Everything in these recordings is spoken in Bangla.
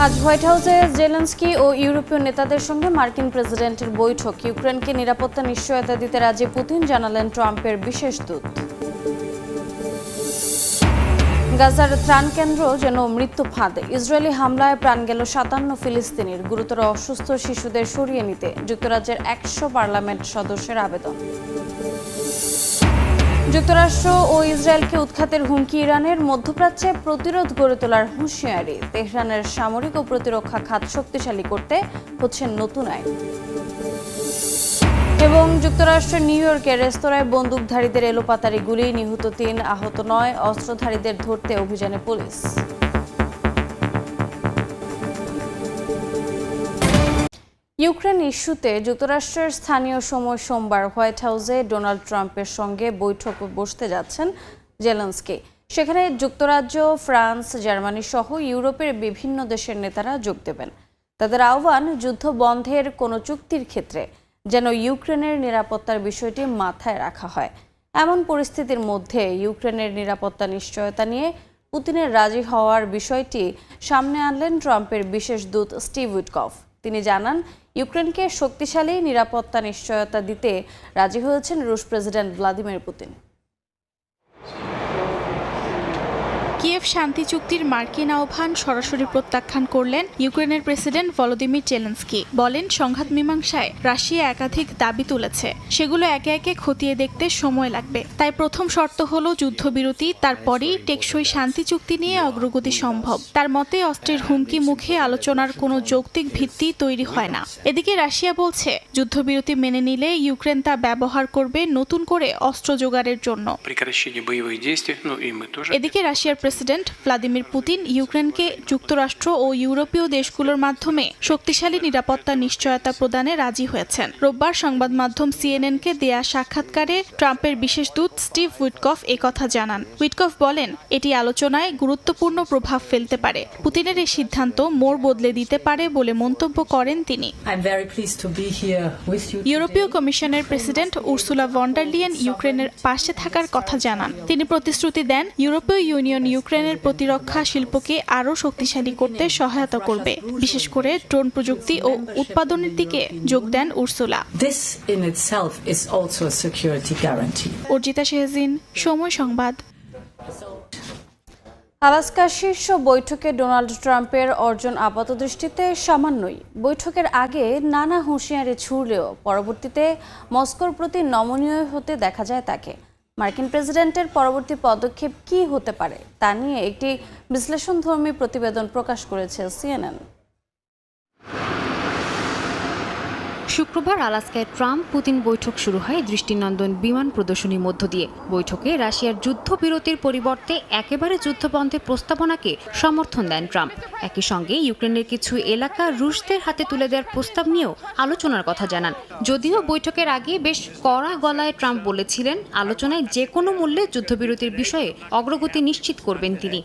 আজ হোয়াইট হাউসে জেলেনস্কি ও ইউরোপীয় নেতাদের সঙ্গে মার্কিন প্রেসিডেন্টের বৈঠক। ইউক্রেনকে নিরাপত্তা নিশ্চয়তা দিতে রাজি পুতিন, জানালেন ট্রাম্পের বিশেষ দূত। গাজার ত্রাণ কেন্দ্র যেন মৃত্যু ফাঁদে। ইসরায়েলি হামলায় প্রাণ গেল 57 ফিলিস্তিনির। গুরুতর অসুস্থ শিশুদের সরিয়ে নিতে যুক্তরাজ্যের 100 পার্লামেন্ট সদস্যের আবেদন। যুক্তরাষ্ট্র ও ইসরায়েলকে উৎখাতের হুমকি ইরানের। মধ্যপ্রাচ্যে প্রতিরোধ গড়ে তোলার হুঁশিয়ারি। তেহরানের সামরিক ও প্রতিরক্ষা খাত শক্তিশালী করতে হচ্ছে নতুন আইন। এবং যুক্তরাষ্ট্রের নিউ ইয়র্কের রেস্তোরাঁয় বন্দুকধারীদের এলোপাতাড়ি গুলি, নিহত 3, আহত 9। অস্ত্রধারীদের ধরতে অভিযানে পুলিশ। ইউক্রেন ইস্যুতে যুক্তরাষ্ট্রের স্থানীয় সময় সোমবার হোয়াইট হাউসে ডোনাল্ড ট্রাম্পের সঙ্গে বৈঠক বসতে যাচ্ছেন জেলেনস্কি। সেখানে যুক্তরাজ্য, ফ্রান্স, জার্মানি সহ ইউরোপের বিভিন্ন দেশের নেতারা যোগ দেবেন। তাদের আহ্বান, যুদ্ধ বন্ধের কোনো চুক্তির ক্ষেত্রে যেন ইউক্রেনের নিরাপত্তার বিষয়টি মাথায় রাখা হয়। এমন পরিস্থিতির মধ্যে ইউক্রেনের নিরাপত্তা নিশ্চয়তা নিয়ে পুতিনের রাজি হওয়ার বিষয়টি সামনে আনলেন ট্রাম্পের বিশেষ দূত স্টিভ উইটকফ। তিনি জানান, ইউক্রেনকে শক্তিশালী নিরাপত্তা নিশ্চয়তা দিতে রাজি হয়েছেন রুশ প্রেসিডেন্ট ভ্লাদিমির পুতিন। কিয়েভ শান্তি চুক্তির মার্কিন আহ্বান সরাসরি প্রত্যাখ্যান করলেন ইউক্রেনের প্রেসিডেন্ট ভলোদিমির জেলেনস্কি। বলেন, সংঘাত মীমাংসায় রাশিয়া একাধিক দাবি তুলেছে, সেগুলো একে একে খতিয়ে দেখতে সময় লাগবে। তাই প্রথম শর্ত হলো যুদ্ধবিরতি, তারপরেই টেকসই শান্তি চুক্তি নিয়ে অগ্রগতি সম্ভব। তার মতে, অস্ত্রের হুমকি মুখে আলোচনার কোনো যৌক্তিক ভিত্তি তৈরি হয় না। এদিকে রাশিয়া বলছে, যুদ্ধবিরতি মেনে নিলে ইউক্রেন তা ব্যবহার করবে নতুন করে অস্ত্র জোগাড়ের জন্য। এদিকে রাশিয়ার প্রেসিডেন্ট ভ্লাদিমির পুতিন ইউক্রেনকে যুক্তরাষ্ট্র ও ইউরোপীয় দেশগুলোর মাধ্যমে শক্তিশালী নিরাপত্তা নিশ্চয়তা প্রদানে রাজি হয়েছেন। রোববার সংবাদ মাধ্যম সিএনএনকে দেয়া সাক্ষাৎকারে ট্রাম্পের বিশেষ দূত স্টিভ উইটকফ একথা জানান। উইটকফ বলেন, এটি আলোচনায় গুরুত্বপূর্ণ প্রভাব ফেলতে পারে। পুতিনের এই সিদ্ধান্ত মোড় বদলে দিতে পারে বলে মন্তব্য করেন তিনি। ইউরোপীয় কমিশনের president Ursula von der Leyen ইউক্রেনের পাশে থাকার কথা জানান। তিনি প্রতিশ্রুতি দেন, ইউরোপীয় ইউনিয়ন ইউক্রেনের প্রতিরক্ষা শিল্পকে আরও শক্তিশালী করতে সহায়তা করবে। বিশেষ করে ড্রোন প্রযুক্তি ও উৎপাদনের দিকে যোগ দেন উর্সুলা। অর্জিতা শেহজিন, সময় সংবাদ। আলাস্কা শীর্ষ বৈঠকে ডোনাল্ড ট্রাম্পের অর্জন আপাতদৃষ্টিতে সামান্যই। বৈঠকের আগে নানা হুঁশিয়ারি ছুড়লেও পরবর্তীতে মস্কোর প্রতি নমনীয় হতে দেখা যায় তাকে। মার্কিন প্রেসিডেন্টের পরবর্তী পদক্ষেপ কী হতে পারে তা নিয়ে একটি বিশ্লেষণধর্মী প্রতিবেদন প্রকাশ করেছে সিএনএন। শুক্রবার আলাস্কায় ট্রাম্প পুতিন বৈঠক শুরু হয় দৃষ্টিনন্দন বিমান প্রদর্শনীর মধ্য দিয়ে। বৈঠকে রাশিয়ার যুদ্ধবিরতির পরিবর্তে একেবারে যুদ্ধবন্ধের প্রস্তাবনাকে সমর্থন দেন ট্রাম্প। একই সঙ্গে ইউক্রেনের কিছু এলাকা রুশদের হাতে তুলে দেওয়ার প্রস্তাব নিয়েও আলোচনার কথা জানান। যদিও বৈঠকের আগে বেশ কড়া গলায় ট্রাম্প বলেছিলেন, আলোচনায় যে কোনো মূল্যে যুদ্ধবিরতির বিষয়ে অগ্রগতি নিশ্চিত করবেন তিনি।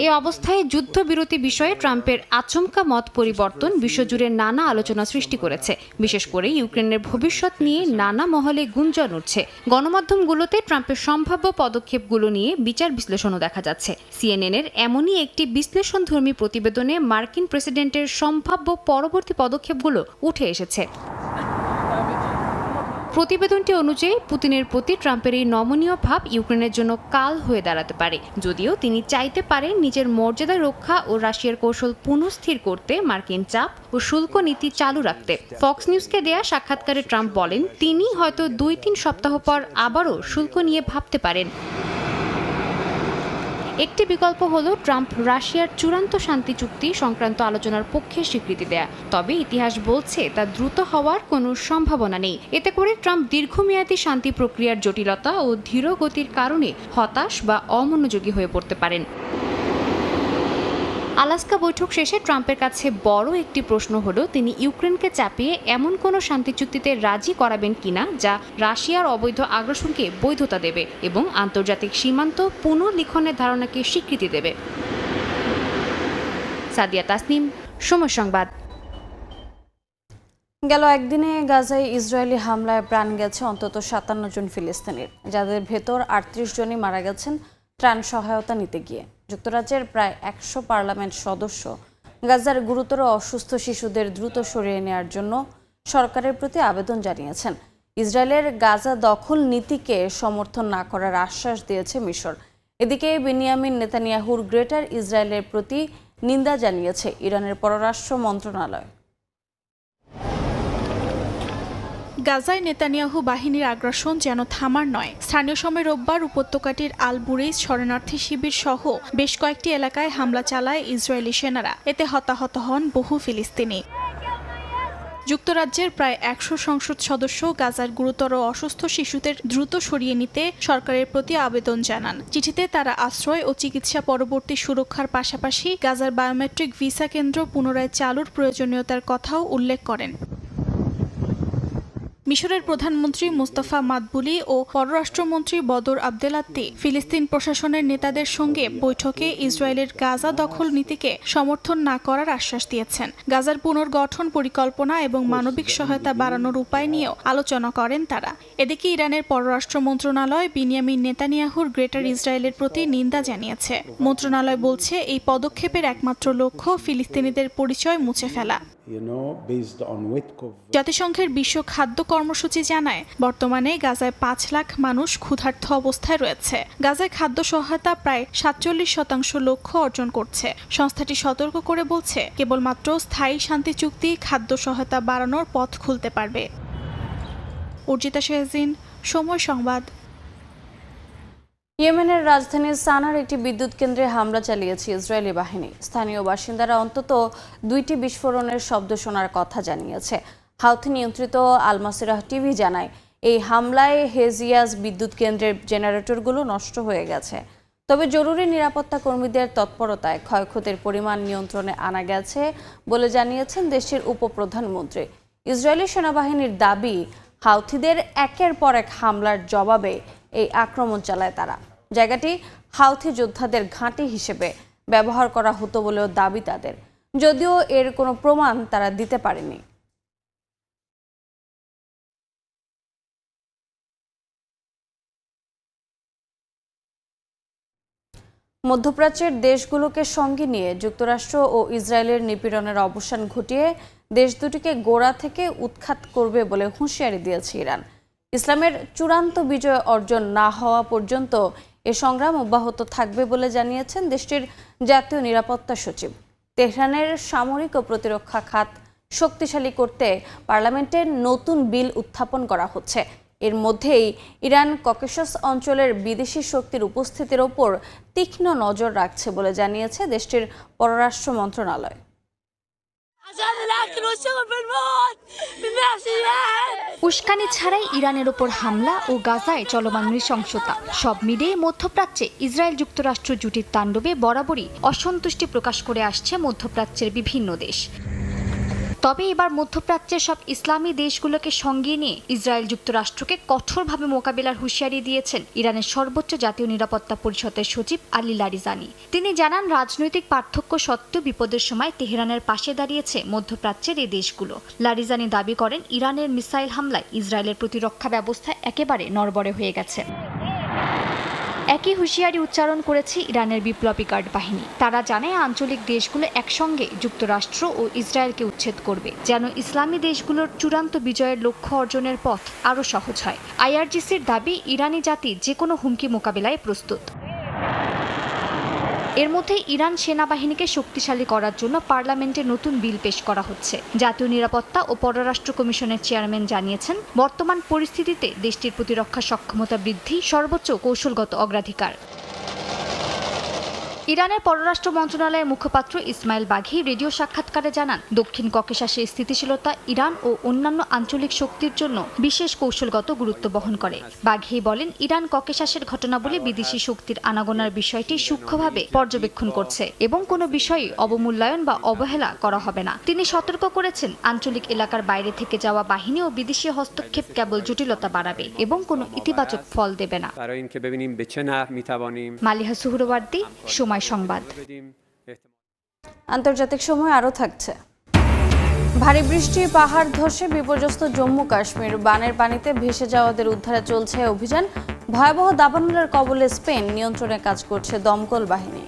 এই অবস্থায় যুদ্ধবিরতি বিষয়ে ট্রাম্পের আচমকা মত পরিবর্তন বিশ্বজুড়ে নানা আলোচনা সৃষ্টি করেছে। বিশেষ করে ইউক্রেনের ভবিষ্যৎ নিয়ে নানা মহলে গুঞ্জন উঠছে। গণমাধ্যমগুলোতে ট্রাম্পের সম্ভাব্য পদক্ষেপগুলো নিয়ে বিচার বিশ্লেষণও দেখা যাচ্ছে। সিএনএনের এমনই একটি বিশ্লেষণধর্মী প্রতিবেদনে মার্কিন প্রেসিডেন্টের সম্ভাব্য পরবর্তী পদক্ষেপগুলো উঠে এসেছে। প্রতিবেদনটি অনুযায়ী পুতিনের প্রতি ট্রাম্পের এই নমনীয় ভাব ইউক্রেনের জন্য কাল হয়ে দাঁড়াতে পারে। যদিও তিনি চাইতে পারেন নিজের মর্যাদা রক্ষা ও রাশিয়ার কৌশল পুনঃস্থির করতে মার্কিন চাপ ও শুল্ক নীতি চালু রাখতে। ফক্স নিউজকে দেয়া সাক্ষাৎকারে ট্রাম্প বলেন, তিনি হয়তো 2-3 সপ্তাহ পর আবারও শুল্ক নিয়ে ভাবতে পারেন। একটি বিকল্প হলো ট্রাম্প রাশিয়ার চূড়ান্ত শান্তি চুক্তি সংক্রান্ত আলোচনার পক্ষে স্বীকৃতি দেয়া। তবে ইতিহাস বলছে তা দ্রুত হওয়ার কোনো সম্ভাবনা নেই। এতে করে ট্রাম্প দীর্ঘমেয়াদী শান্তি প্রক্রিয়ার জটিলতা ও ধীর গতির কারণে হতাশ বা অমনোযোগী হয়ে পড়তে পারেন। আলাস্কা বৈঠক শেষে ট্রাম্পের কাছে বড় একটি প্রশ্ন হলো, তিনি ইউক্রেনকে চাপিয়ে এমন কোনো শান্তি চুক্তিতে রাজি করাবেন কিনা যা রাশিয়ার অবৈধ আগ্রাসনকে বৈধতা দেবে এবং আন্তর্জাতিক সীমান্ত পুনর্লিখনের ধারণাকে স্বীকৃতি দেবে। সাদিয়া তাসনিম, সময় সংবাদ। গেল একদিনে গাজায় ইসরায়েলি হামলায় প্রাণ গেছে অন্তত 57 জন ফিলিস্তিনির, যাদের ভেতর 38 জনই মারা গেছেন ত্রাণ সহায়তা নিতে গিয়ে। যুক্তরাজ্যের প্রায় 100 পার্লামেন্ট সদস্য গাজার গুরুতর অসুস্থ শিশুদের দ্রুত সরিয়ে নেওয়ার জন্য সরকারের প্রতি আবেদন জানিয়েছেন। ইসরায়েলের গাজা দখল নীতিকে সমর্থন না করার আশ্বাস দিয়েছে মিশর। এদিকে বেনিয়ামিন নেতানিয়াহুর গ্রেটার ইসরায়েলের প্রতি নিন্দা জানিয়েছে ইরানের পররাষ্ট্র মন্ত্রণালয়। গাজায় নেতানিয়াহু বাহিনীর আগ্রাসন যেন থামার নয়। স্থানীয় সময় রোববার উপত্যকাটির আল বুরেইজ শরণার্থী শিবির সহ বেশ কয়েকটি এলাকায় হামলা চালায় ইসরায়েলি সেনারা। এতে হতাহত হন বহু ফিলিস্তিনি। যুক্তরাজ্যের প্রায় 100 সংসদ সদস্য গাজার গুরুতর অসুস্থ শিশুদের দ্রুত সরিয়ে নিতে সরকারের প্রতি আবেদন জানান। চিঠিতে তারা আশ্রয় ও চিকিৎসা পরবর্তী সুরক্ষার পাশাপাশি গাজার বায়োমেট্রিক ভিসা কেন্দ্র পুনরায় চালুর প্রয়োজনীয়তার কথাও উল্লেখ করেন। মিশরের প্রধানমন্ত্রী মুস্তাফা মাদবুলি ও পররাষ্ট্রমন্ত্রী বদর আবদেলাত্তি ফিলিস্তিন প্রশাসনের নেতাদের সঙ্গে বৈঠকে ইসরায়েলের গাজা দখল নীতিকে সমর্থন না করার আশ্বাস দিয়েছেন। গাজার পুনর্গঠন পরিকল্পনা এবং মানবিক সহায়তা বাড়ানোর উপায় নিয়েও আলোচনা করেন তারা। এদিকে ইরানের পররাষ্ট্র মন্ত্রণালয় বেনিয়ামিন নেতানিয়াহুর গ্রেটার ইসরায়েলের প্রতি নিন্দা জানিয়েছে। মন্ত্রণালয় বলছে এই পদক্ষেপের একমাত্র লক্ষ্য ফিলিস্তিনিদের পরিচয় মুছে ফেলা। জাতিসংঘের বিশ্ব খাদ্য কর্মসূচি জানায় বর্তমানে গাজায় 5 লাখ মানুষ ক্ষুধার্ত অবস্থায় রয়েছে। গাজায় খাদ্য সহায়তা প্রায় 47% লক্ষ্য অর্জন করছে। সংস্থাটি সতর্ক করে বলছে কেবলমাত্র স্থায়ী শান্তি চুক্তি খাদ্য সহায়তা বাড়ানোর পথ খুলতে পারবে। অর্জিতা শেহজিন, সময় সংবাদ। ইয়েমেনের রাজধানী সানার একটি বিদ্যুৎ কেন্দ্রে হামলা চালিয়েছে ইসরায়েলি বাহিনী। স্থানীয় বাসিন্দারা অন্তত 2টি বিস্ফোরণের শব্দ শোনার কথা জানিয়েছে। হাউথি নিয়ন্ত্রিত আল মাসিরাহ টিভি জানায় এই হামলায় হেজিয়াজ বিদ্যুৎ কেন্দ্রের জেনারেটরগুলো নষ্ট হয়ে গেছে। তবে জরুরি নিরাপত্তা কর্মীদের তৎপরতায় ক্ষয়ক্ষতির পরিমাণ নিয়ন্ত্রণে আনা গেছে বলে জানিয়েছেন দেশটির উপপ্রধানমন্ত্রী। ইসরায়েলি সেনাবাহিনীর দাবি হাউথিদের একের পর এক হামলার জবাবে এই আক্রমণ চালায় তারা। জায়গাটি হাউথি যোদ্ধাদের ঘাঁটি হিসেবে ব্যবহার করা হতো বলেও দাবি তাদের, যদিও এর কোনো প্রমাণ তারা দিতে পারেনি। মধ্যপ্রাচ্যের দেশগুলোকে সঙ্গে নিয়ে যুক্তরাষ্ট্র ও ইসরায়েলের নিপীড়নের অবসান ঘটিয়ে দেশ দুটিকে গোড়া থেকে উৎখাত করবে বলে হুঁশিয়ারি দিয়েছে ইরান। ইসলামের চূড়ান্ত বিজয় অর্জন না হওয়া পর্যন্ত এ সংগ্রাম অব্যাহত থাকবে বলে জানিয়েছেন দেশটির জাতীয় নিরাপত্তা সচিব। তেহরানের সামরিক ও প্রতিরক্ষা খাত শক্তিশালী করতে পার্লামেন্টের নতুন বিল উত্থাপন করা হচ্ছে। এর মধ্যেই ইরান ককেশাস অঞ্চলের বিদেশি শক্তির উপস্থিতির ওপর তীক্ষ্ণ নজর রাখছে বলে জানিয়েছে দেশটির পররাষ্ট্র মন্ত্রণালয়। উস্কানি ছাড়াই ইরানের ওপর হামলা ও গাজায় চলমান নৃশংসতা সব মিলিয়ে মধ্যপ্রাচ্যে ইসরায়েল যুক্তরাষ্ট্র জুটির তাণ্ডবে বরাবরই অসন্তুষ্টি প্রকাশ করে আসছে মধ্যপ্রাচ্যের বিভিন্ন দেশ। তবে এবার মধ্যপ্রাচ্যের সব ইসলামী দেশগুলোকে সঙ্গে নিয়ে ইসরায়েল যুক্তরাষ্ট্রকে কঠোরভাবে মোকাবিলার হুঁশিয়ারি দিয়েছেন ইরানের সর্বোচ্চ জাতীয় নিরাপত্তা পরিষদের সচিব আলী লারিজানি। তিনি জানান, রাজনৈতিক পার্থক্য সত্ত্বেও বিপদের সময় তেহরানের পাশে দাঁড়িয়েছে মধ্যপ্রাচ্যের এই দেশগুলো। লারিজানি দাবি করেন, ইরানের মিসাইল হামলায় ইসরায়েলের প্রতিরক্ষা ব্যবস্থা একেবারে নড়বড়ে হয়ে গেছে। একই হুঁশিয়ারি উচ্চারণ করেছে ইরানের বিপ্লবী গার্ড বাহিনী। তারা জানায় আঞ্চলিক দেশগুলো একসঙ্গে যুক্তরাষ্ট্র ও ইসরায়েলকে উচ্ছেদ করবে, যেন ইসলামী দেশগুলোর চূড়ান্ত বিজয়ের লক্ষ্য অর্জনের পথ আরও সহজ হয়। আইআরজিসির দাবি, ইরানি জাতি যে কোনো হুমকি মোকাবিলায় প্রস্তুত। এর মধ্যে ইরান সেনাবাহিনীকে শক্তিশালী করার জন্য পার্লামেন্টে নতুন বিল পেশ করা হচ্ছে। জাতীয় নিরাপত্তা ও পররাষ্ট্র কমিশনের চেয়ারম্যান জানিয়েছেন, বর্তমান পরিস্থিতিতে দেশটির প্রতিরক্ষা সক্ষমতা বৃদ্ধি সর্বোচ্চ কৌশলগত অগ্রাধিকার। ইরানের পররাষ্ট্র মন্ত্রণালয়ের মুখপাত্র ইসমাইল বাঘি রেডিও সাক্ষাৎকারে জানান, দক্ষিণ ককেশাসের স্থিতিশীলতা ইরান ও অন্যান্য আঞ্চলিক শক্তির জন্য বিশেষ কৌশলগত গুরুত্ব বহন করে। বাঘি বলেন, ইরান ককেশাসের ঘটনাবলী বিদেশি শক্তির আনাগোনার বিষয়টি সূক্ষ্মভাবে পর্যবেক্ষণ করছে এবং কোনো বিষয়ে অবমূল্যায়ন বা অবহেলা করা হবে না। তিনি সতর্ক করেছেন, আঞ্চলিক এলাকার বাইরে থেকে যাওয়া বাহিনী ও বিদেশি হস্তক্ষেপ কেবল জটিলতা বাড়াবে এবং কোনো ইতিবাচক ফল দেবে না। মালিহা সুহরওয়ার্দী, সময় সংবাদ। আন্তর্জাতিক সময় আরও থাকছে। ভারী বৃষ্টি, পাহাড় ধসে বিপর্যস্ত জম্মু কাশ্মীর। বানের পানিতে ভেসে যাওয়াদের উদ্ধারে চলছে অভিযান। ভয়াবহ দাবানলের কবলে স্পেন, নিয়ন্ত্রণে কাজ করছে দমকল বাহিনী।